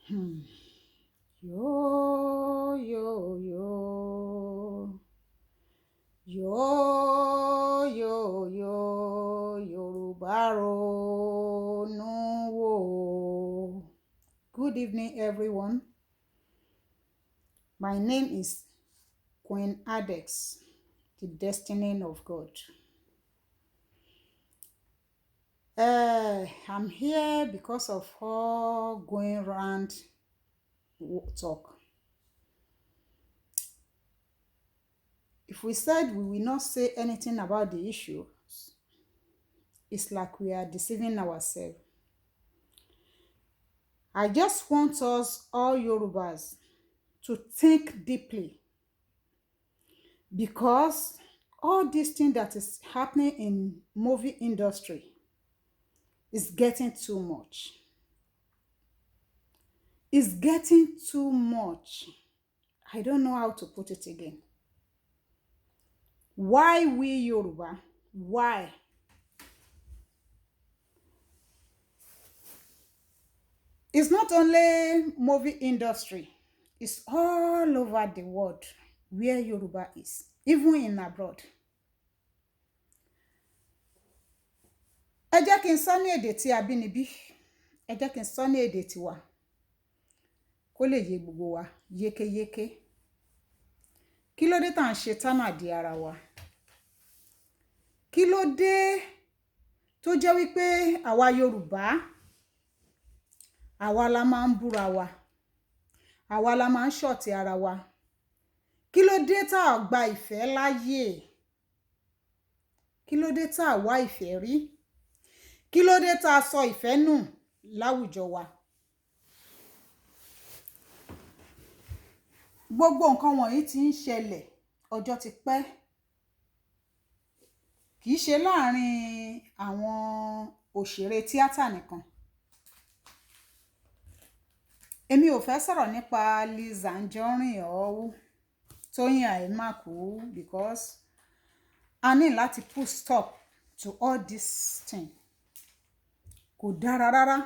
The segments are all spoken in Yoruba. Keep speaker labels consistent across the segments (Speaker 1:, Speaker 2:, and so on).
Speaker 1: Hmm. Yo, yo, yo. Yo, yo, yo. Yorùbá ronú wò. Good evening, everyone. My name is Queen Adex, the destiny of God. I'm here because of all going around talk. If we said we will not say anything about the issue, it's like we are deceiving ourselves. I just want us, all Yorubas, to think deeply, because all this thing that is happening in movie industry is getting too much. It's getting too much. I don't know how to put it again. Why we Yoruba? Why? It's not only movie industry. It's all over the world where Yoruba is, even in abroad. Ẹ jẹ́ kí n sọ ní èdè tí abínibí. Ẹ jẹ́ kí n sọ ní èdè tiwa. Kó lè yé gbogbo wa yékéyéké. Kí ló dé tá ń ṣe tánàdí ara wa? Kí ló dé tó jẹ́ wípé àwa Yorùbá, àwa la máa ń búra wa. Àwa la máa ń ṣọ̀tẹ̀ ara wa. Kí ló dé tá ò gba ìfẹ́ láyè? Kí ló dé tá ò wá ìfẹ́ rí? Kí ló dé tá sọ ìfẹ́ nù láwùjọ wa? Gbogbo nǹkan wọ̀nyí ti ń ṣẹlẹ̀ ọjọ́ ti pẹ́. Kì í ṣe láàrin àwọn òṣèré tíátà nìkan. Èmi ò fẹ́ sọ̀rọ̀ nípa Liz Anjorin or Tóyìn Àìmákù, because a ní láti put stop to all this thing. Kò dára rárá.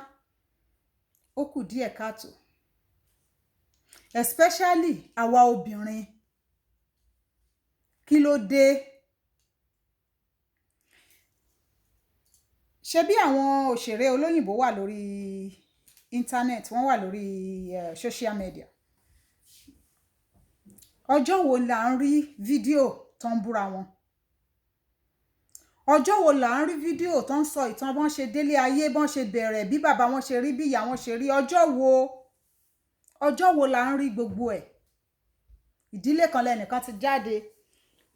Speaker 1: Ó kù díẹ̀ káàtó. Especially àwa obìnrin. Kí ló dé? Ṣé bí àwọn òṣèré olóyìnbó wà lórí internet, wọ́n wà lórí social media. Ọjọ́ wo là ń rí fídíò tó ń búra wọn? Ọjọ́ wo là ń rí fídíò tó ń sọ ìtàn bọ́n ṣe délé ayé, bọ́n ṣe bẹ̀rẹ̀, bí bàbá wọn ṣe rí, bí ìyá wọn ṣe rí? Ọjọ́ wo là ń rí gbogbo ẹ̀? Ìdílé kan lẹ́nìkan ti jáde,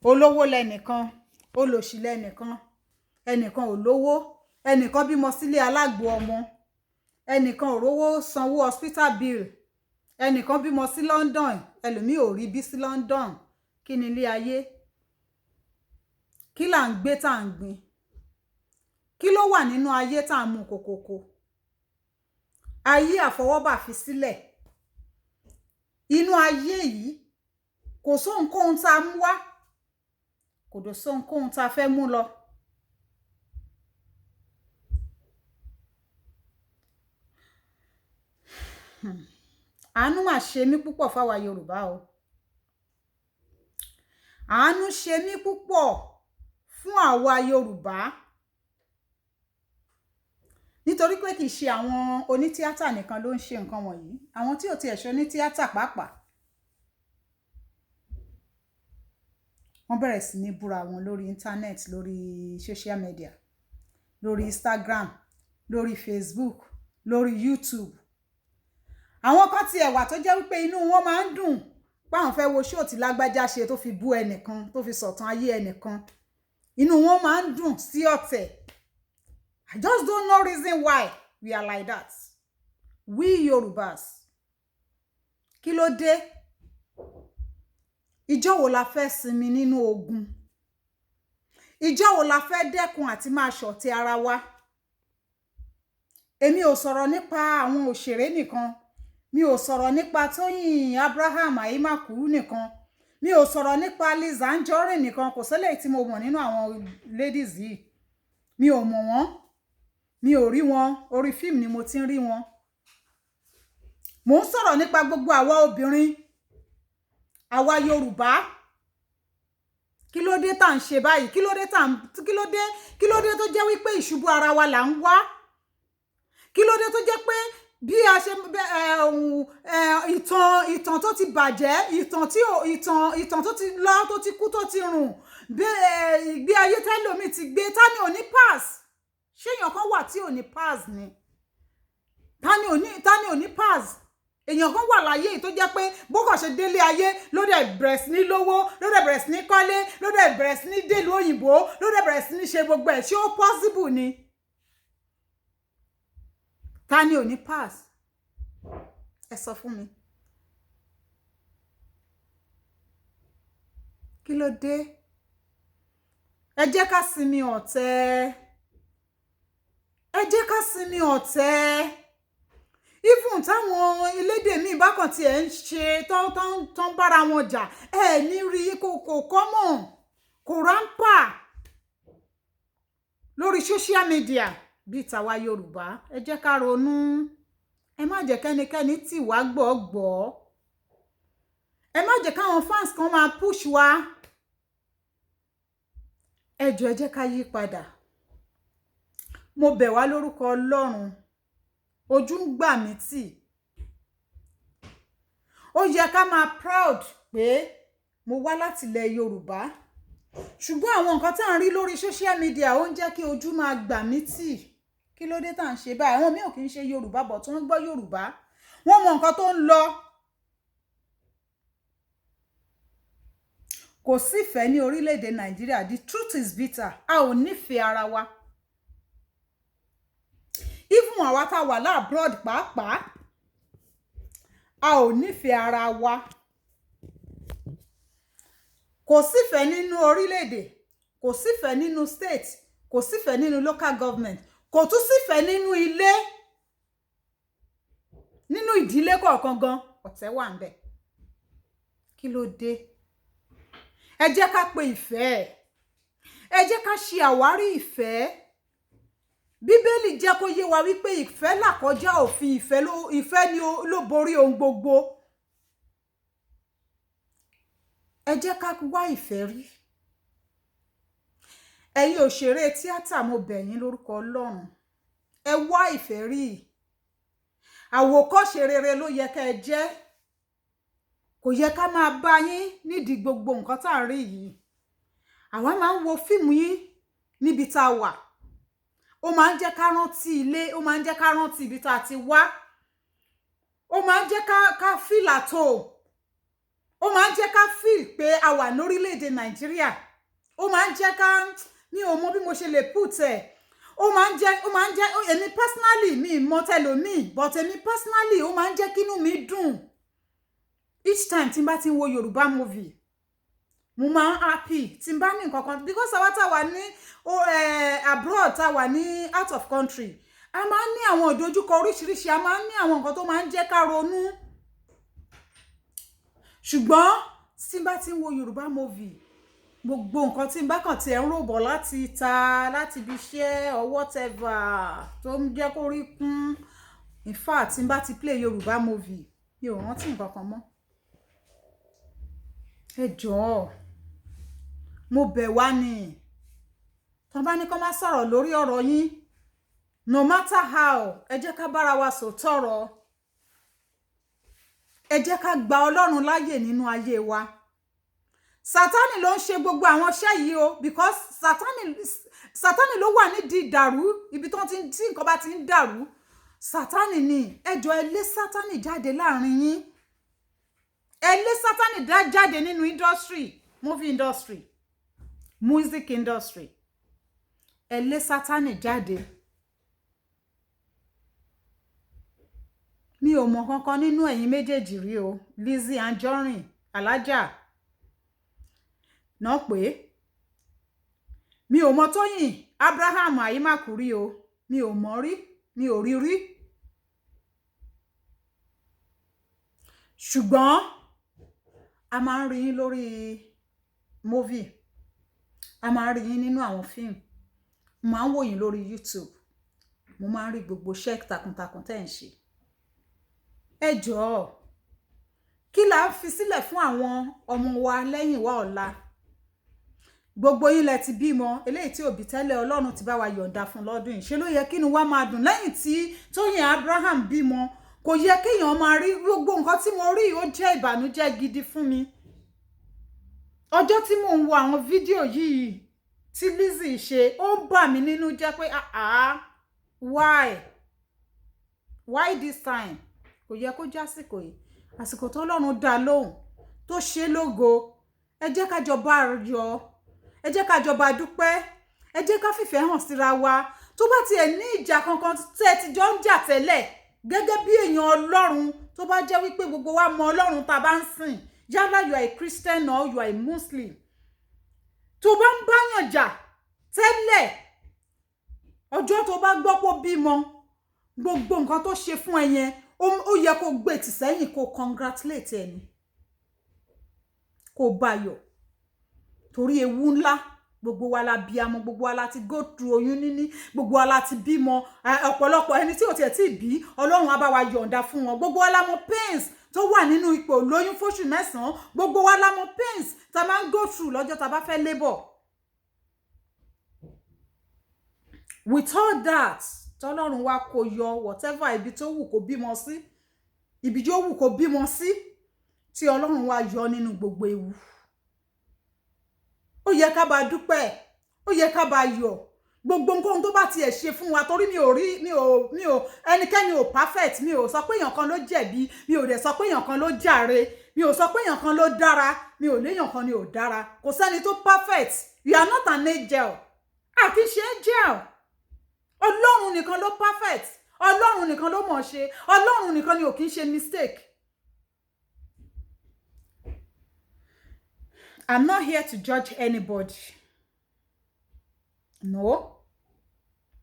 Speaker 1: olówó lẹ́nìkan, olòṣì lẹ́nìkan, ẹnìkan ò lówó, ẹnìkan bímọ sílé alágbo ọmọ, ẹnìkan ò rówó sanwó hospital bill, ẹnìkan bímọ sí London, ẹlòmíì ò rí bí sí London. Kí ni ilé ayé? Kí là ń gbé tá ń gbin? Kí ló wà nínú ayé tá ń mú kòkòkò? Ayé àfọwọ́bà fi sílẹ̀. Inú ayé yìí kò sóhunkóhun tá mú wá, kò dò sóhunkóhun tá fẹ́ mú lọ. Àánú mà ṣe mí púpọ̀ fáwa Yorùbá o. Àánú ṣe mí púpọ̀ fún àwa Yorùbá. Nítorí pé kì í ṣe àwọn onítíátà nìkan ló ń ṣe nǹkan wọ̀nyí. Àwọn tí ò tiẹ̀ ṣe onítíátà pàápàá, wọ́n bẹ̀rẹ̀ sí ní búra wọn lórí internet, lórí social media, lórí Instagram, lórí Facebook, lórí YouTube. Àwọn kan ti ẹ̀wà tó jẹ́ wípé inú wọn máa ń dùn páwọn fẹ́ wo show tí lágbájá ṣe tó fi bú ẹnìkan, tó fi sọ̀tàn ayé ẹnìkan. Inú wọn máa ń dùn sí ọ̀tẹ̀. I just don't know reason why we are like that. We Yorubas. Kí ló dé? Ìjọ́ wo la fẹ́ sinmi nínú ogun? Ìjọ́ wo la fẹ́ dẹ́kun àti máa ṣọ̀tẹ̀ ara wa? Èmi ò sọ̀rọ̀ nípa àwọn òṣèré nìkan. Mi ò sọ̀rọ̀ nípa Tóyìn Abraham Àìmákù nìkan. Mi ò sọ̀rọ̀ nípa Liz Anjorin nìkan. Kò sẹ́lẹ̀ tí mo mọ̀ nínú àwọn ladies yìí. Mi ò mọ̀ wọ́n. Mi ò rí wọn. Orí fíìmù ni mo ti ń rí wọn. mò ń sọ̀rọ̀ nípa gbogbo àwa obìnrin, àwa Yorùbá. Kí ló dé tá ń ṣe báyìí? Kí ló dé tó jẹ́ wípé ìṣubú ara wa là ń wá? Kí ló dé tó jẹ́ pé bí a ṣe ìtàn tó ti bàjẹ́, ìtàn tó ti lọ, tó ti kú, tó ti rùn, bí ayé tẹ́lòmí ti gbé, ta ni ò ní pass? Ṣé èèyàn kan wà tí ò ní pass ni? Ta ni ò ní pass? Èèyàn kan wà láyé tó jẹ́ pé bó kàn ṣe délé ayé ló dẹ̀ bẹ̀rẹ̀ sí ní lówó, ló dẹ̀ bẹ̀rẹ̀ sí ní kọ́lé, ló dẹ̀ bẹ̀rẹ̀ sí ní dèlú òyìnbó, ló dẹ̀ bẹ̀rẹ̀ sí ní ṣe gbogbo ẹ̀. Ṣé ó possible ni? Ta ni ò ní pass? Ẹ sọ fún mi. Kí ló dé? Ẹ jẹ́ ká sinmi ọ̀tẹ̀. Ẹ jẹ́ ká sinmi ọ̀tẹ̀. Even táwọn elédè míì bá kàn tí ẹ̀ ń ṣe tán bára wọn jà, ẹ ní rí kò common, kò ráńpà lórí social media bí tàwa Yorùbá. Ẹ jẹ́ ká ronú. Ẹ má jẹ́ kẹ́nikẹ́ni tì wá gbọ́gbọ́. Ẹ má jẹ́ káwọn fans kan máa push wa. Ẹ jọ̀ọ́, ẹ jẹ́ ká yí padà. Mo bẹ̀ wá lórúkọ Ọlọ́run. Ojú ń gbà mí tì. Ó yẹ ká máa proud pé mo wá láti ilẹ̀ Yorùbá. Ṣùgbọ́n àwọn nǹkan tá ń rí lórí social media ó ń jẹ́ kí ojú máa gbà mí tì. Kí ló dé tá ń ṣe báyìí? Àwọn míì ò kì í ṣe Yorùbá bọ̀ tí wọ́n gbọ́ Yorùbá. Wọ́n mọ nǹkan tó ń lọ. Kò sífẹ̀ẹ́ ní orílẹ̀-èdè Nàìjíríà. The truth is bitter. A ò nífẹ̀ẹ́ ara wa. Even àwa tá wà láàbroad pàápàá, a ò nífẹ̀ẹ́ ara wa. Kò sífẹ̀ẹ́ nínú orílẹ̀-èdè, kò sífẹ̀ẹ́ nínú state, kò sífẹ̀ẹ́ nínú local government, kò tún sífẹ̀ẹ́ nínú ilé, nínú ìdílé kọ̀ọ̀kan gan, ọ̀tẹ̀ wà ńbẹ̀. Kí ló dé? Ẹ jẹ́ ká pe ìfẹ́. Ẹ jẹ́ ká ṣe àwárí ìfẹ́. Bíbélì jẹ́ kó yé wa wípé ìfẹ́ là kọjá òfin, ìfẹ́ ni ló borí ohun gbogbo. Ẹ jẹ́ ká wá ìfẹ́ rí. Ẹ̀yin òṣèré tíátà, mo bẹ̀ yín lórúkọ Ọlọ́run. Ẹ wá ìfẹ́ rí. Àwòkọ́ṣe rere ló yẹ ká ẹ jẹ́. Kò yẹ ká máa bá yín nídìí gbogbo nǹkan tá rí yìí. Àwa máa ń wo fíìmù yín níbi tá wà. Ó máa ń jẹ́ ká rántí ilé, ó máa ń jẹ́ ká rántí ibi tá ti wá. Ó máa ń jẹ́ ká feel at home. Ó máa ń jẹ́ ká feel pé a wà lórílẹ̀-èdè Nàìjíríà. Ó máa ń jẹ́ ká, mi ò mọ bí mo ṣe lè put ẹ̀. Ó máa ń jẹ́ èmi personally, mi mọ tẹlòmíì, but èmi personally ó máa ń jẹ́ kínú mi dùn. Each time tí n bá ti wo Yorùbá movie, mo máa ń happy tí n bá ní nǹkan kan, because àwa tá wà ní abroad, tá wà ní out of country, a máa ń ní àwọn ìdojúkọ oríṣiríṣi, a máa ń ní àwọn nǹkan tó máa ń jẹ́ ká ronú. Ṣùgbọ́n tí n bá ti wo Yorùbá movie, gbogbo nǹkan tí n bá kàn tí ẹ̀ ń rò bọ̀ láti ta, láti ibi iṣẹ́ or whatever tó ń jẹ́ kó rí kún, in fact tí n bá ti play Yorùbá movie, mi ò rántí nǹkan kan mọ́. Ẹ jọ̀ọ́, mo bẹ̀ wá ni. Tán bá ní kó má sọ̀rọ̀ lórí ọ̀rọ̀ yín, no matter how, ẹ jẹ́ ká bára wa sòtọ̀rọ̀. Ẹ jẹ́ ká gba Ọlọ́run láyè nínú ayé wa. Sátánì ló ń ṣe gbogbo àwọn iṣẹ́ yìí o, because Sátánì ló wà nídìí ìdàrú, ibi tí nǹkan bá ti ń dàrú. Sátánì ni. Ẹ jọ̀ọ́, ẹ lé Sátánì jáde láàrin yín. Ẹ lé Sátánì jáde nínú industry, movie industry, music industry. Ẹ lé Sátánì jáde. Mi ò mọ kankan nínú ẹ̀yin méjèèjì rí o. Lizzy Anjorin, Alájà náà pé. Mi ò mọ Tóyìn Abraham Àyímákù rí o. Mi ò mọ rí, mi ò rí rí. Ṣùgbọ́n a máa ń rí yín lórí movie. A máa ń rí yín nínú àwọn fíìmù. Mo máa ń wò yín lórí YouTube. Mo máa ń rí gbogbo iṣẹ́ takuntakun tẹ́ ń ṣe. ẹ jọ̀ọ́ kí la ń fi sílẹ̀ fún àwọn ọmọ wa lẹ́yìn wa ọ̀la gbogbo yín lẹ ti bímọ eléyìí tí òbí tẹ́lẹ̀ Ọlọ́run ti bá wa yọ̀ǹda fún lọ́dún yìí ṣe ló yẹ kí inú wa máa dùn lẹ́yìn tí Tóyìn Abraham bímọ kò yẹ kéèyàn máa rí gbogbo nǹkan tí mo rí ó jẹ́ ìbànújẹ́ gidi fún mi ọjọ́ tí mò ń wo àwọn fídíò yìí tí Lizzy ṣe ó ń bà mí nínú jẹ́ pé why this time kò yẹ kó jásìkò yìí àsìkò tó Ọlọ́run dá lóhùn tó ṣe lógo ẹ jẹ́ ká jọba yọ̀ ẹ jẹ́ ká jọba dúpẹ́ ẹ jẹ́ ká fìfẹ́ hàn síra wa tó bá tiẹ̀ ní ìjà kankan tẹ́ ti jọ ń jà tẹ́lẹ̀ gẹ́gẹ́ bí èèyàn Ọlọ́run tó bá jẹ́ wípé gbogbo wa mọ Ọlọ́run tá bá ń sìn yálà you are a Christian or you are a Muslim tó bá ń báyàn jà tẹ́lẹ̀ ọjọ́ tó bá gbọ́ pé bímọ gbogbo nǹkan tó ṣe fún ẹ yẹn ó yẹ kó gbé tì sẹ́yìn kó congratulate ẹni kó bá yọ̀ torí ewu ńlá gbogbo wa la bíamọ gbogbo wa la ti go through oyún níní gbogbo wa la ti bímọ ọ̀pọ̀lọpọ̀ ẹni tí ò tiẹ̀ tí bí Ọlọ́run á bá wa yọ̀ǹda fún wọn gbogbo wa la mọ pains tó wà nínú ipò lóyún fóṣù 9 gbogbo wa la mọ pains tá máa ń go through lọ́jọ́ tá bá fẹ́ labour with all that tọ́lọ́run wa kó yọ whatever ibi tó wù kó bímọ sí ibi tó wù kó bímọ sí tí Ọlọ́run wa yọ nínú gbogbo ewu ó yẹ ká bá dúpẹ́ ó yẹ ká bá yọ̀ gbogbo nǹkan tó bá tiẹ̀ ṣe fún wa torí mi ò ẹnikẹ́ni ò perfect mi ò sọ pé èèyàn kan ló jẹ̀bi mi ò dẹ̀ sọ pé èèyàn kan ló jàre mi ò sọ pé èèyàn kan ló dára mi ò léèyàn kan ni ò dára kò sẹ́ni tó perfect you are not an angel a kì í ṣe angel Ọlọ́run nìkan ló perfect Ọlọ́run nìkan ló mọ̀ ṣe Ọlọ́run nìkan ni ò kì í ṣe mistake. I'm not here to judge anybody. No.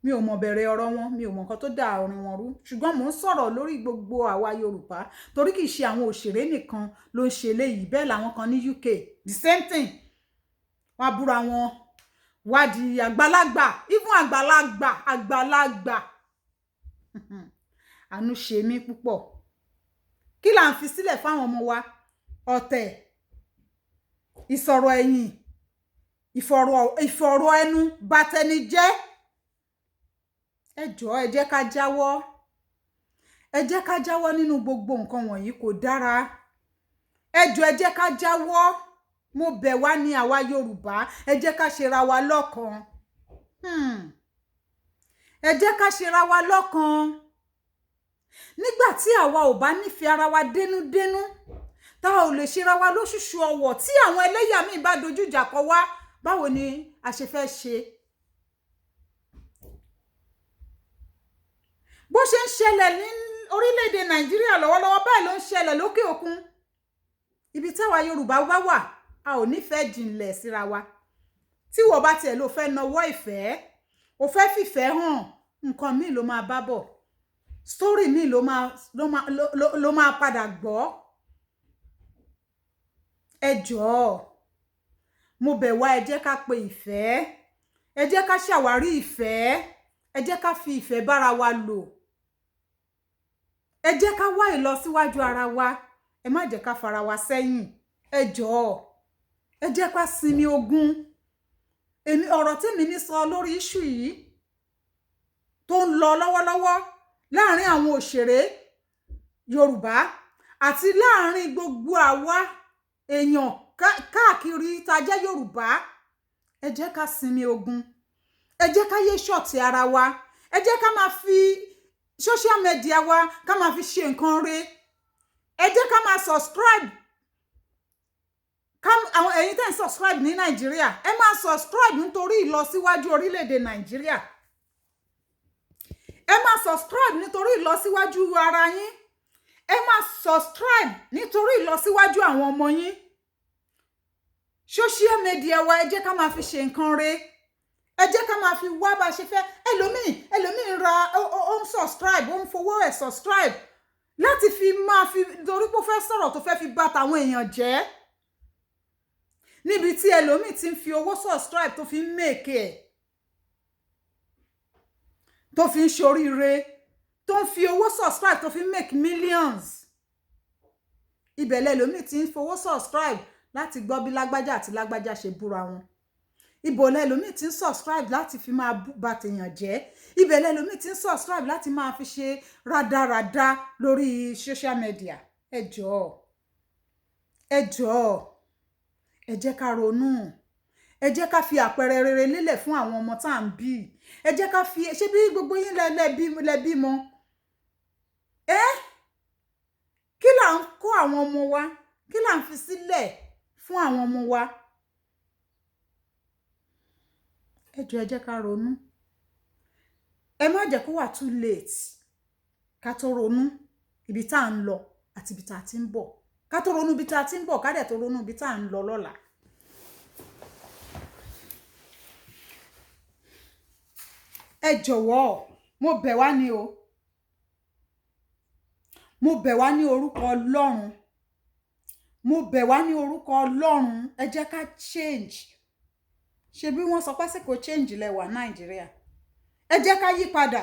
Speaker 1: Mi ò mọ̀ bẹ̀rẹ̀ ọ̀rọ̀ wọn, mi ò mọ̀ nǹkan tó dá orin wọn rú. Ṣùgbọ́n mò ń sọ̀rọ̀ lórí gbogbo àwa Yorùbá torí kì í ṣe àwọn òṣèré nìkan ló ń ṣe léyìí bẹ́ẹ̀ làwọn kan ní UK. The same thing. Wọ́n búra wọn wá di àgbàlagbà, even àgbàlagbà. Àánú ṣe mí púpọ̀. Kí là ń fi sílẹ̀ fáwọn ọmọ wa? Ọ̀tẹ̀. Ìsọ̀rọ̀ ẹ̀yìn. Ìfọ̀rọ̀ ẹnu bátẹni jẹ́. Ẹ jọ̀ọ́ ẹ jẹ́ ká jáwọ́. Ẹ jẹ́ ká jáwọ́ nínú gbogbo nǹkan wọ̀nyí kò dára. Ẹ jọ̀ọ́ ẹ jẹ́ ká jáwọ́. Mo bẹ̀ wá ní àwa Yorùbá, ẹ jẹ́ ká ṣera wa lọ́kan. Ẹ jẹ́ ká ṣera wa lọ́kan. Nígbà tí àwa ò bá nífẹ̀ẹ́ ara wa dénúdénú, tá ò lè ṣera wa lóṣùṣù ọwọ̀ tí àwọn ẹlẹ́yà míì bá dojú ìjà kọ wá, báwo ni a ṣe fẹ́ ṣe? Bó ṣe ń ṣẹlẹ̀ ní orílẹ̀-èdè Nàìjíríà lọ́wọ́lọ́wọ́ báyìí ló ń ṣẹlẹ̀ lókè òkun. Ibi táwa Yorùbá bá wà, a ò nífẹ̀ẹ́ jìnlẹ̀ síra wa. Tí wọ́n bá tiẹ̀ ló fẹ́ nawọ́ ìfẹ́, ó fẹ́ fìfẹ́ hàn, nǹkan míì ló máa bá bọ̀. Story míì ló máa padà gbọ́. Ẹ jọ̀ọ́, mo bẹ̀ wá ẹ jẹ́ ká pe ìfẹ́. Ẹ jẹ́ ká ṣàwárí ìfẹ́. Ẹ jẹ́ ká fi ìfẹ́ bára wa lò. Ẹ jẹ́ ká wá ìlọsíwájú ara wa. Ẹ má jẹ́ ká fara wa sẹ́yìn. Ẹ jọ̀ọ́, ẹ jẹ́ ká sinmi ogun. Èmi ọ̀rọ̀ tí mi ní sọ lórí issue yìí tó ń lọ lọ́wọ́lọ́wọ́ láàrin àwọn òṣèré Yorùbá àti láàrin gbogbo àwa èèyàn káàkiri tá jẹ́ Yorùbá. Ẹ jẹ́ ká sinmi ogun. Ẹ jẹ́ ká yé ṣọ̀tì ara wa. Ẹ jẹ́ ká máa fi social media wa ká máa fi ṣe nǹkan re. Ẹ jẹ́ ká máa subscribe. Àwọn ẹ̀yin tẹ́ ń subscribe ní Nàìjíríà, ẹ máa subscribe nítorí ìlọsíwájú orílẹ̀-èdè Nàìjíríà. Ẹ máa subscribe nítorí ìlọsíwájú ara yín. Ẹ máa subscribe nítorí ìlọsíwájú àwọn ọmọ yín. Social media wa ẹ jẹ́ ká máa fi ṣe nǹkan re. Ẹ jẹ́ ká máa fi wá bá ṣe fẹ́. Ẹlòmíì ra ó ń subscribe, ó ń fowó ẹ̀ subscribe láti fi máa fi torí pé ó fẹ́ sọ̀rọ̀ tó fẹ́ fi bà tàwọn èèyàn jẹ́. Níbi tí ẹlòmíì ti ń fi owó subscribe tó fi ń make ẹ̀, tó fi ń ṣoríire, tó ń fi owó subscribe tó fi ń make millions. ibẹ̀ lẹ́lòmíì tí ń fowó subscribe láti gbọ́ bí lágbájá àti lágbájá ṣe búra wọn. Ibẹ̀ lẹ́lòmíì tí ń subscribe láti fi máa bà tèèyàn jẹ́. Ibẹ̀ lẹ́lòmíì tí ń subscribe láti máa fi ṣe rádaràda lórí social media. Ẹ jọ̀ọ́ ẹ jẹ́ ká ronú. Ẹ jẹ́ ká fi àpẹẹrẹ rere lélẹ̀ fún àwọn ọmọ tá à ń bí. Ẹ jẹ́ ká fi ṣé bí gbogbo yín lẹ́bí mọ́. Kí là ń kó àwọn ọmọ wa? Kí là ń fi sílẹ̀ fún àwọn ọmọ wa? Ẹ jọ̀ọ́ ẹ jẹ́ ká ronú. Ẹ má jẹ́ kó wà too late ká tó ronú ibi tá à ń lọ àti ibi tá a ti ń bọ̀. Ká tó ronú ibi tá a ti ń bọ̀, ká dẹ̀ tó ronú ibi tá à ń lọ lọ́la. Ẹ jọ̀wọ́, mo bẹ̀ wá ní o. Mo bẹ̀ wá ní orúkọ Ọlọ́run. Mo bẹ̀ wá ní orúkọ Ọlọ́run. Ẹ jẹ́ ká change. Ṣé bí wọ́n sọ pé sí kò change lẹ́wà Nàìjíríà. Ẹ jẹ́ ká yí padà.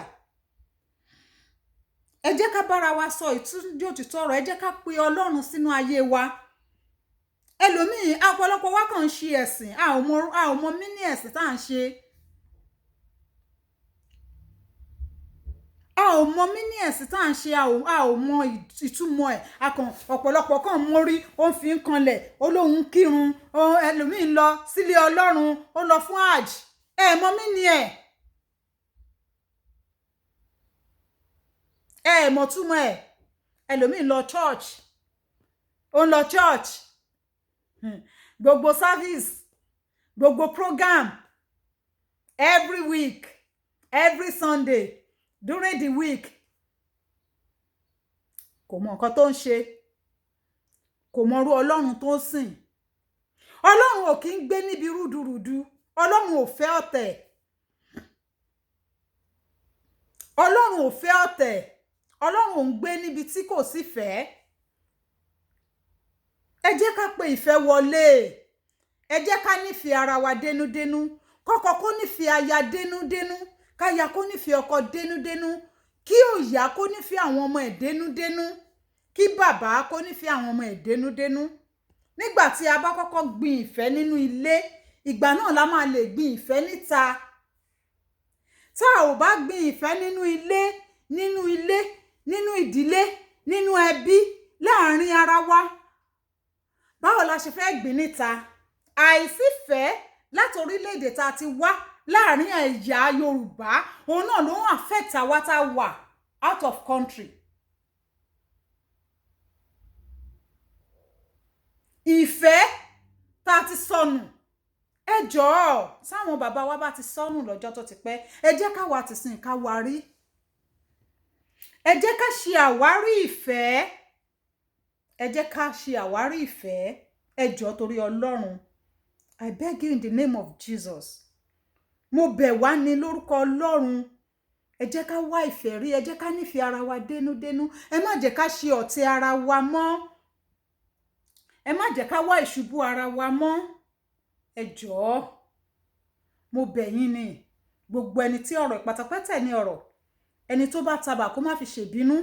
Speaker 1: Ẹ jẹ́ ká bára wa sọ ìtúndí òtítọ́ ọ̀rọ̀. Ẹ jẹ́ ká pe Ọlọ́run sínú ayé wa. Ẹlòmíì ọ̀pọ̀lọpọ̀ wa kàn ń ṣe ẹ̀sìn. A ò mọ mínì ẹ̀sìn tá à ń ṣe. A ò mọ mínì ẹ̀sìn tá à ń ṣe. A ò mọ ìtumọ̀ ẹ̀. Ọ̀pọ̀lọpọ̀ kan mórí, ó ń fi ń kanlẹ̀, ó lóun kírun, ẹlòmíì ń lọ sílé Ọlọ́run, ó lọ fún hajj. Ẹ mọ mínì ẹ̀. Ẹ mọ̀ túmọ̀ ẹ̀. Ẹlòmíì lọ church. Ó ń lọ church. Gbogbo service, gbogbo program, every week, every Sunday, during the week. Kò mọ nǹkan tó ń ṣe. Kò mọ irú Ọlọ́run tó ń sìn. Ọlọ́run ò kí ń gbé níbi rúdurùdu. Ọlọ́run ò fẹ́ ọ̀tẹ̀. Ọlọ́run ò fẹ́ ọ̀tẹ̀. Ọlọ́run ò ń gbé níbi tí kò sí fẹ́. Ẹ jẹ́ ká pe ìfẹ́ wọlé. Ẹ jẹ́ ká nífẹ̀ẹ́ ara wa dénúdénú. Kọ́kọ́ kó nífẹ̀ẹ́ aya dénúdénú. Káya kó nífẹ̀ẹ́ ọkọ dénúdénú. Kí òyà kó nífẹ̀ẹ́ àwọn ọmọ ẹ̀ dénúdénú. Kí bàbá kó nífẹ̀ẹ́ àwọn ọmọ ẹ̀ dénúdénú. Nígbà tí a bá kọ́kọ́ gbin ìfẹ́ nínú ilé, ìgbà náà la máa lè gbin ìfẹ́ níta. Tá ò bá gbin ìfẹ́ nínú ilé, nínú ìdílé, nínú ẹbí, láàrin ara wa, báwo la ṣe fẹ́ gbìn níta? Àìsífẹ́ láti orílẹ̀-èdè tá a ti wá láàrin ẹ̀yà Yorùbá, òun náà ló ń affect àwa tá a wà out of country. Ìfẹ́ tá a ti sọnù. Ẹ jọ̀ọ́, sáwọn bàbá wa bá ti sọnù lọ́jọ́ tó ti pẹ́, ẹ jẹ́ ká wá ti sìn ká wá rí. Ẹ jẹ́ ká ṣe àwárí ìfẹ́. Ẹ jẹ́ ká ṣe àwárí ìfẹ́. Ẹ jọ̀ọ́ torí Ọlọ́run. I beg you in the name of Jesus. Mo bẹ̀ wá ní lórúkọ Ọlọ́run. Ẹ jẹ́ ká wá ìfẹ́ rí. Ẹ jẹ́ ká nífẹ̀ẹ́ ara wa dénúdénú. Ẹ má jẹ́ ká ṣe ọ̀tẹ̀ ara wa mọ́. Ẹ má jẹ́ ká wá ìṣubú ara wa mọ́. Ẹ jọ̀ọ́. Mo bẹ̀ yín ni. Gbogbo ẹni tí ọ̀rọ̀ pátápátá ní ọ̀rọ̀. Ẹni tó bá tabà kó má fi ṣèbínú.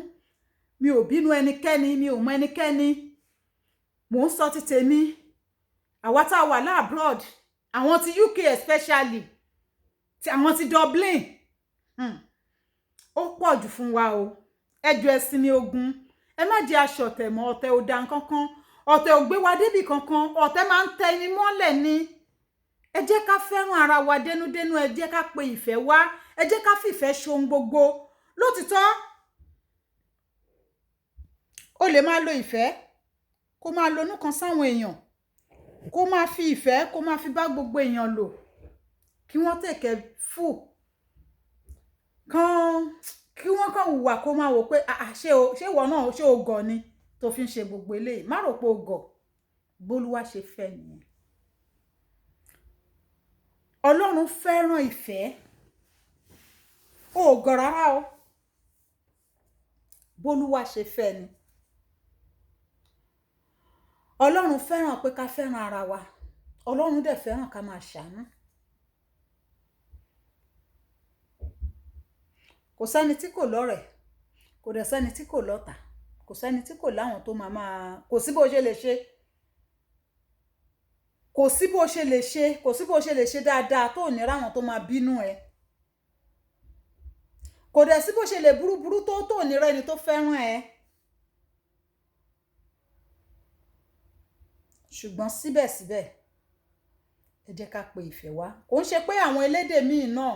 Speaker 1: Mi ò bínú ẹnikẹ́ni, mi ò mọ ẹnikẹ́ni. Mò ń sọ ti tèmi. Àwa tá wà abroad, àwọn ti UK especially, àwọn ti Dublin. Ó pọ̀ jù fún wa o. Ẹ jọ̀ọ́ ẹ sinmi ogun. Ẹ má jẹ́ aṣọ̀tẹ̀ mọ́. Ọ̀tẹ̀ ò dá nǹkan kan. Ọ̀tẹ̀ ò gbé wa débi kankan. Ọ̀tẹ̀ máa ń tẹ ni mọ́lẹ̀ ni. Ẹ jẹ́ ká fẹ́ràn ara wa dénúdénú. Ẹ jẹ́ ká pe ìfẹ́ wá. Ẹ jẹ́ ká fìfẹ́ ṣohun gbogbo. Lótìtọ́, o lè máa lo ìfẹ́ kó máa lonú kan sáwọn èèyàn, kó máa fi ìfẹ́ kó máa fi bá gbogbo èèyàn lò, kí wọ́n tẹ̀kẹ́ fù kí wọ́n kàn hùwà kó máa wò pé ṣé ìwọ náà ṣé o gọ̀ ni tó fi ń ṣe gbogbo eléyìí. Má rò pé o gọ̀. Bólúwa ṣe fẹ́ nìyẹn. Ọlọ́run fẹ́ràn ìfẹ́. O ò gọ̀ rárá o. Bólúwa ṣe fẹ́ ni. Ọlọ́run fẹ́ràn pé ká fẹ́ràn ara wa. Ọlọ́run dẹ̀ fẹ́ràn ká máa ṣàánú. Kò sẹ́ni tí kò lọ́rẹ̀ẹ́, kò dẹ̀ sẹ́ni tí kò lọ́tà. kò sẹ́ni tí kò láwọn tó máa kò sí bó ṣe lè ṣe kò sí bó ṣe lè ṣe kò sí bó ṣe lè ṣe dáadáa tó ní ráwọn tó máa bínú ẹ kò dẹ̀ sí bó ṣe lè burúburú tó ní rẹ́ni tó fẹ́ràn ẹ ṣùgbọ́n síbẹ̀síbẹ̀ ẹ jẹ́ ká pe ìfẹ́ wá kò ń ṣe pé àwọn elédè míì náà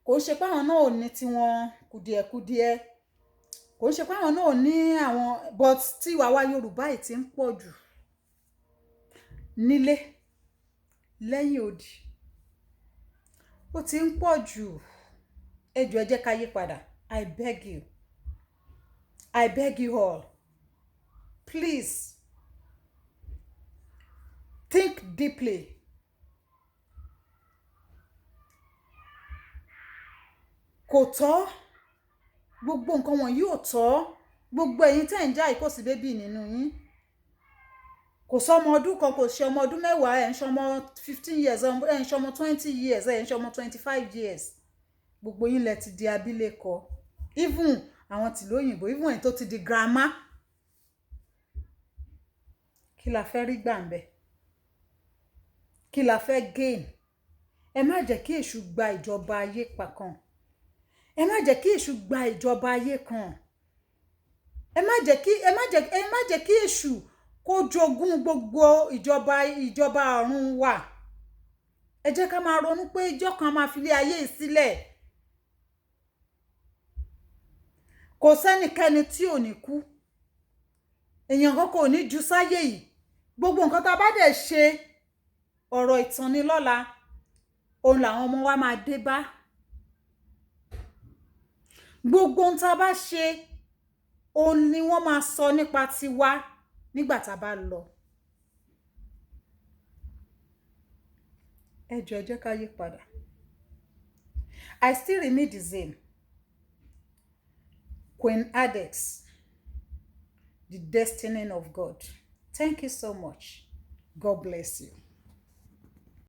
Speaker 1: kò ń ṣe pé àwọn náà ò ní tiwọn kùdìẹ̀kudiẹ kò ń ṣe pé àwọn náà ò ní àwọn but tí wàá Yorùbá yìí ti ń pọ̀ jù nílé lẹ́yìn odi ó ti ń pọ̀ jù ẹ jọ̀ọ́ ẹ jẹ́ ká yí padà I beg you all please think deeply kò tọ́ gbogbo nǹkan wọ̀nyí ò tọ́ gbogbo ẹ̀yin tẹ́ ń já ìkòsí bébì nínú yín kò sọ ọmọ ọdún kan kò ṣe ọmọ ọdún mẹ́wàá ẹ̀ ń ṣe ọmọ 15 years ẹ̀ ń ṣe ọmọ 20 years ẹ̀ ń ṣe ọmọ 25 years gbogbo yín lẹ ti di abilékọ even àwọn tìlú òyìnbó even ẹ̀yin tó ti di grandma kí la fẹ́ rí gbà ń bẹ̀ kí la fẹ́ gain ẹ má jẹ́ kí èṣù gba ìjọba ayé kan ẹ má jẹ́ kí èṣù gba ìjọba ayé kan ẹ má jẹ́ kí èṣù kó jogún gbogbo ìjọba ọ̀run wa ẹ jẹ́ ká máa ronú pé ìjọ kan máa fi lé ayé yìí sílẹ̀ kò sẹ́nikẹ́ni tí ò ní kú èèyàn kan kò ní ju sáyé yìí gbogbo nǹkan tá a bá dẹ̀ ṣe ọ̀rọ̀ ìtàn ni lọ́la òun làwọn ọmọ wa máa dé bá gbogbo ohun tá a bá ṣe òun ni wọ́n máa sọ nípa tiwa nígbà tá a bá lọ ẹ jọ̀ọ́ ẹ jẹ́ ká yí padà I still remain the same Queen Adex, the destiny of God. Thank you so much. God bless you.